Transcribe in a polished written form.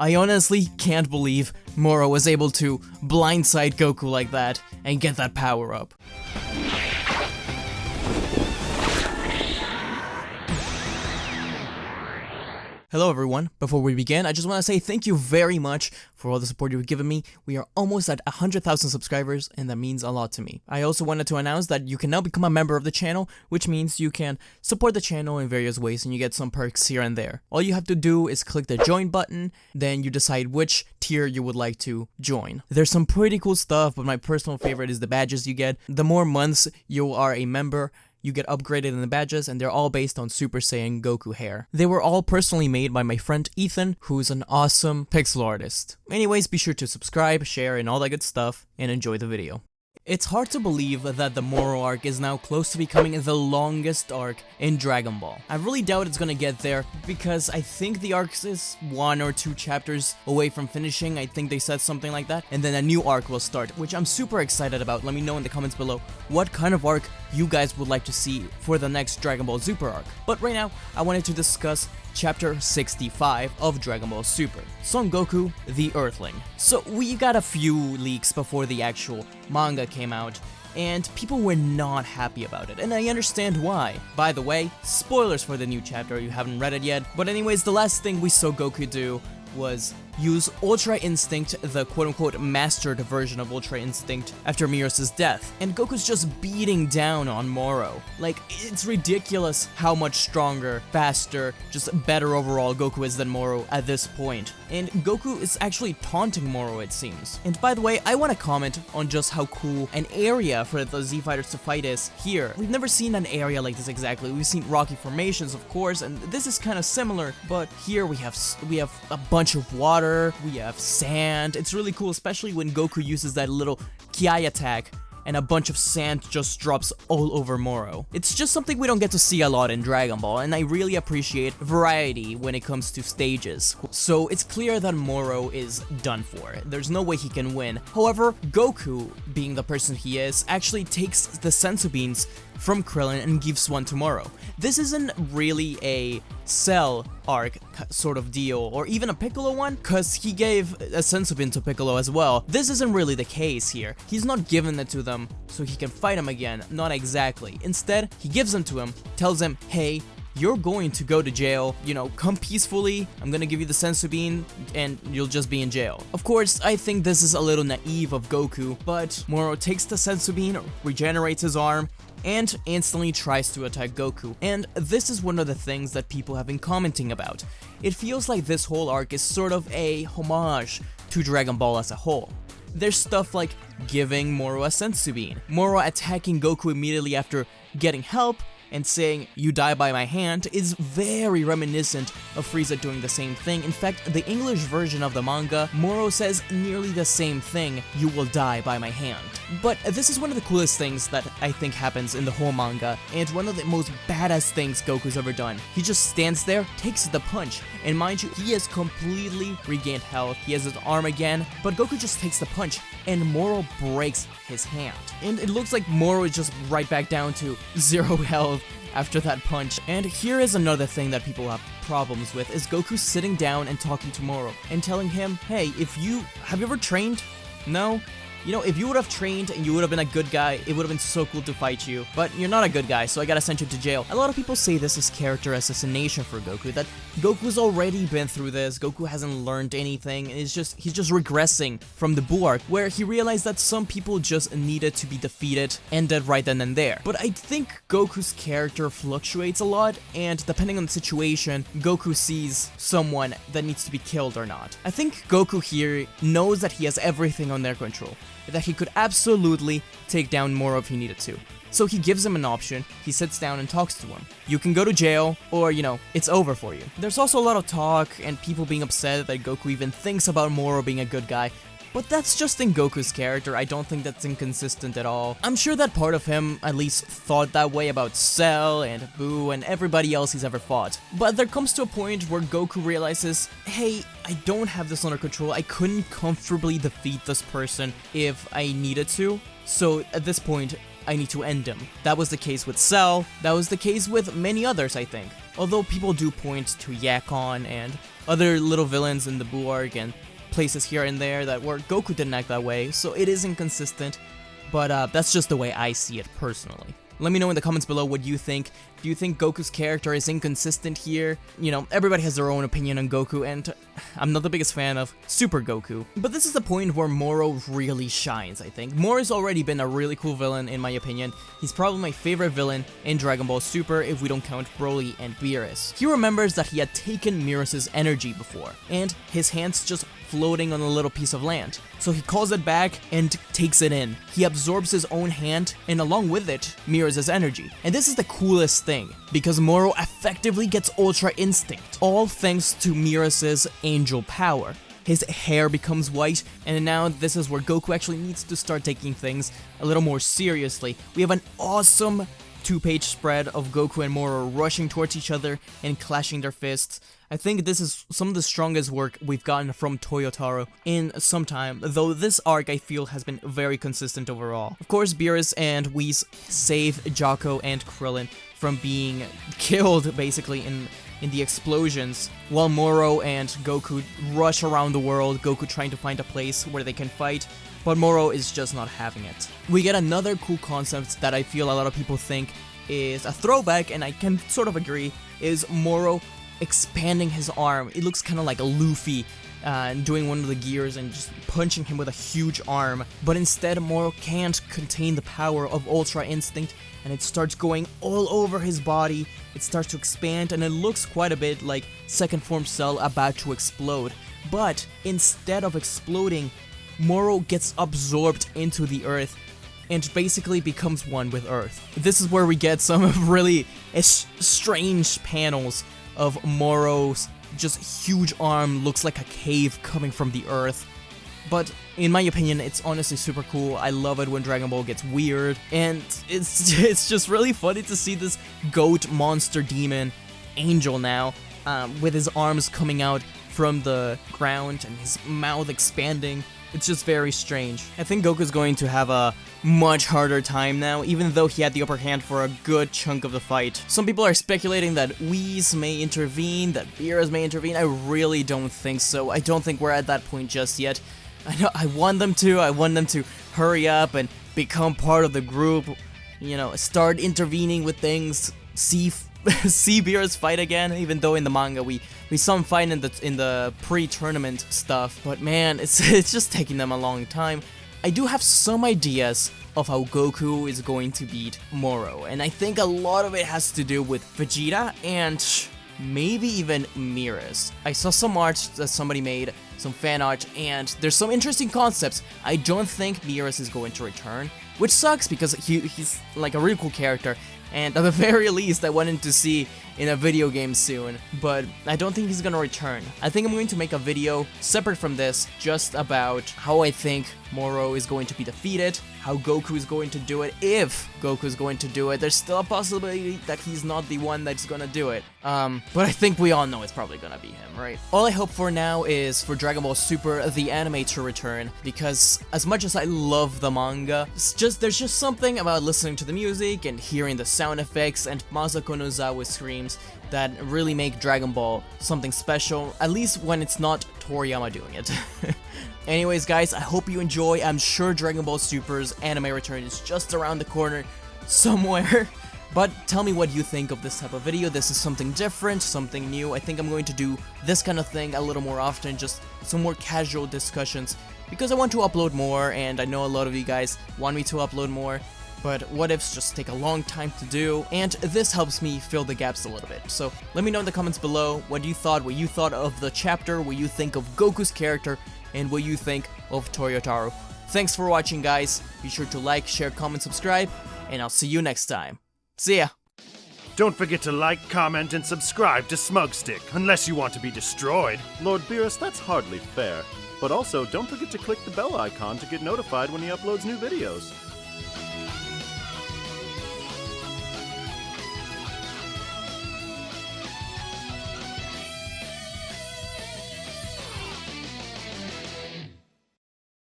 I honestly can't believe Moro was able to blindside Goku like that and get that power up. Hello everyone, before we begin, I just want to say thank you very much for all the support you've given me. We are almost at 100,000 subscribers, and that means a lot to me. I also wanted to announce that you can now become a member of the channel, which means you can support the channel in various ways and you get some perks here and there. All you have to do is click the join button, then you decide which tier you would like to join. There's some pretty cool stuff, but my personal favorite is the badges you get. The more months you are a member, you get upgraded in the badges, and they're all based on Super Saiyan Goku hair. They were all personally made by my friend Ethan, who's an awesome pixel artist. Anyways, be sure to subscribe, share, and all that good stuff, and enjoy the video. It's hard to believe that the Moro arc is now close to becoming the longest arc in Dragon Ball. I really doubt it's gonna get there, because I think the arc is 1 or 2 chapters away from finishing. I think they said something like that, and then a new arc will start, which I'm super excited about. Let me know in the comments below what kind of arc you guys would like to see for the next Dragon Ball Super arc. But right now, I wanted to discuss Chapter 65 of Dragon Ball Super, Son Goku, the Earthling. So we got a few leaks before the actual manga came out, and people were not happy about it, and I understand why. By the way, spoilers for the new chapter, you haven't read it yet, but anyways, the last thing we saw Goku do was use Ultra Instinct, the quote-unquote mastered version of Ultra Instinct, after Meerus' death, and Goku's just beating down on Moro. Like, it's ridiculous how much stronger, faster, just better overall Goku is than Moro at this point. And Goku is actually taunting Moro, it seems. And by the way, I want to comment on just how cool an area for the Z Fighters to fight is here. We've never seen an area like this exactly. We've seen rocky formations, of course, and this is kind of similar, but here we have a bunch of water, we have sand. It's really cool, especially when Goku uses that little Ki attack and a bunch of sand just drops all over Moro. It's just something we don't get to see a lot in Dragon Ball, and I really appreciate variety when it comes to stages. So it's clear that Moro is done for. There's no way he can win. However, Goku, being the person he is, actually takes the Senzu beans from Krillin and gives one to Moro. This isn't really a Cell arc sort of deal, or even a Piccolo one, cause he gave a Senzu bean to Piccolo as well. This isn't really the case here. He's not giving it to them so he can fight him again, not exactly. Instead, he gives them to him, tells him, hey, you're going to go to jail, you know, come peacefully, I'm gonna give you the Senzu bean, and you'll just be in jail. Of course, I think this is a little naive of Goku, but Moro takes the Senzu bean, regenerates his arm, and instantly tries to attack Goku. And this is one of the things that people have been commenting about. It feels like this whole arc is sort of a homage to Dragon Ball as a whole. There's stuff like giving Moro a Senzu bean, Moro attacking Goku immediately after getting help, and saying, you die by my hand, is very reminiscent of Frieza doing the same thing. In fact, the English version of the manga, Moro says nearly the same thing, you will die by my hand. But this is one of the coolest things that I think happens in the whole manga, and one of the most badass things Goku's ever done. He just stands there, takes the punch, and mind you, he has completely regained health, he has his arm again, but Goku just takes the punch, and Moro breaks his hand. And it looks like Moro is just right back down to 0 health after that punch. And here is another thing that people have problems with, is Goku sitting down and talking to Moro and telling him, hey, have you ever trained? No? You know, if you would have trained and you would have been a good guy, it would have been so cool to fight you. But you're not a good guy, so I gotta send you to jail. A lot of people say this is character assassination for Goku, that Goku's already been through this, Goku hasn't learned anything, and he's just regressing from the Buu arc, where he realized that some people just needed to be defeated and dead right then and there. But I think Goku's character fluctuates a lot, and depending on the situation, Goku sees someone that needs to be killed or not. I think Goku here knows that he has everything on their control, that he could absolutely take down Moro if he needed to. So he gives him an option, he sits down and talks to him. You can go to jail, or, you know, it's over for you. There's also a lot of talk and people being upset that Goku even thinks about Moro being a good guy, but that's just in Goku's character. I don't think that's inconsistent at all. I'm sure that part of him at least thought that way about Cell and Buu and everybody else he's ever fought. But there comes to a point where Goku realizes, hey, I don't have this under control, I couldn't comfortably defeat this person if I needed to, so at this point, I need to end him. That was the case with Cell, that was the case with many others, I think. Although people do point to Yakon and other little villains in the Buu arc and places here and there that where Goku didn't act that way, so it is inconsistent, but that's just the way I see it personally. Let me know in the comments below what you think. Do you think Goku's character is inconsistent here? You know, everybody has their own opinion on Goku, and I'm not the biggest fan of Super Goku. But this is the point where Moro really shines, I think. Moro's already been a really cool villain, in my opinion. He's probably my favorite villain in Dragon Ball Super if we don't count Broly and Beerus. He remembers that he had taken Meerus' energy before, and his hands just floating on a little piece of land. So he calls it back and takes it in. He absorbs his own hand, and along with it, Meerus' energy. And this is the coolest thing, because Moro effectively gets Ultra Instinct, all thanks to Meerus' angel power. His hair becomes white, and now this is where Goku actually needs to start taking things a little more seriously. We have an awesome 2-page spread of Goku and Moro rushing towards each other and clashing their fists. I think this is some of the strongest work we've gotten from Toyotaro in some time, though this arc I feel has been very consistent overall. Of course, Beerus and Whis save Jocko and Krillin from being killed basically in the explosions, while Moro and Goku rush around the world, Goku trying to find a place where they can fight, but Moro is just not having it. We get another cool concept that I feel a lot of people think is a throwback, and I can sort of agree, is Moro expanding his arm. It looks kind of like a Luffy doing one of the gears and just punching him with a huge arm, but instead Moro can't contain the power of Ultra Instinct, and it starts going all over his body. It starts to expand, and it looks quite a bit like Second Form Cell about to explode, but instead of exploding, Moro gets absorbed into the earth and basically becomes one with Earth. This is where we get some really strange panels of Moro's just huge arm, looks like a cave coming from the earth. But in my opinion, it's honestly super cool. I love it when Dragon Ball gets weird, and it's just really funny to see this goat monster demon angel now with his arms coming out from the ground and his mouth expanding. It's just very strange. I think Goku's going to have a much harder time now, even though he had the upper hand for a good chunk of the fight. Some people are speculating that Whis may intervene, that Beerus may intervene. I really don't think so. I don't think we're at that point just yet. I want them to. I want them to hurry up and become part of the group, you know, start intervening with things, see Beerus fight again, even though in the manga we saw him fight in the pre-tournament stuff, but man, it's just taking them a long time. I do have some ideas of how Goku is going to beat Moro, and I think a lot of it has to do with Vegeta and maybe even Meerus. I saw some art that somebody made, some fan art, and there's some interesting concepts. I don't think Meerus is going to return, which sucks because he's like a really cool character, and at the very least I wanted to see in a video game soon, but I don't think he's gonna return. I think I'm going to make a video separate from this just about how I think Moro is going to be defeated, how Goku is going to do it, if Goku is going to do it. There's still a possibility that he's not the one that's gonna do it, but I think we all know it's probably gonna be him, right? All I hope for now is for Dragon Ball Super, the anime, to return, because as much as I love the manga, there's just something about listening to the music and hearing the sound effects and Masako Nozawa's screams that really make Dragon Ball something special, at least when it's not Toriyama doing it. Anyways guys, I hope you enjoy. I'm sure Dragon Ball Super's anime return is just around the corner somewhere. But tell me what you think of this type of video. This is something different, something new. I think I'm going to do this kind of thing a little more often, just some more casual discussions, because I want to upload more, and I know a lot of you guys want me to upload more, but what ifs just take a long time to do, and this helps me fill the gaps a little bit. So let me know in the comments below what you thought of the chapter, what you think of Goku's character, and what you think of Toyotaro. Thanks for watching guys, be sure to like, share, comment, subscribe, and I'll see you next time. See ya! Don't forget to like, comment, and subscribe to Smugstick, unless you want to be destroyed. Lord Beerus, that's hardly fair. But also, don't forget to click the bell icon to get notified when he uploads new videos.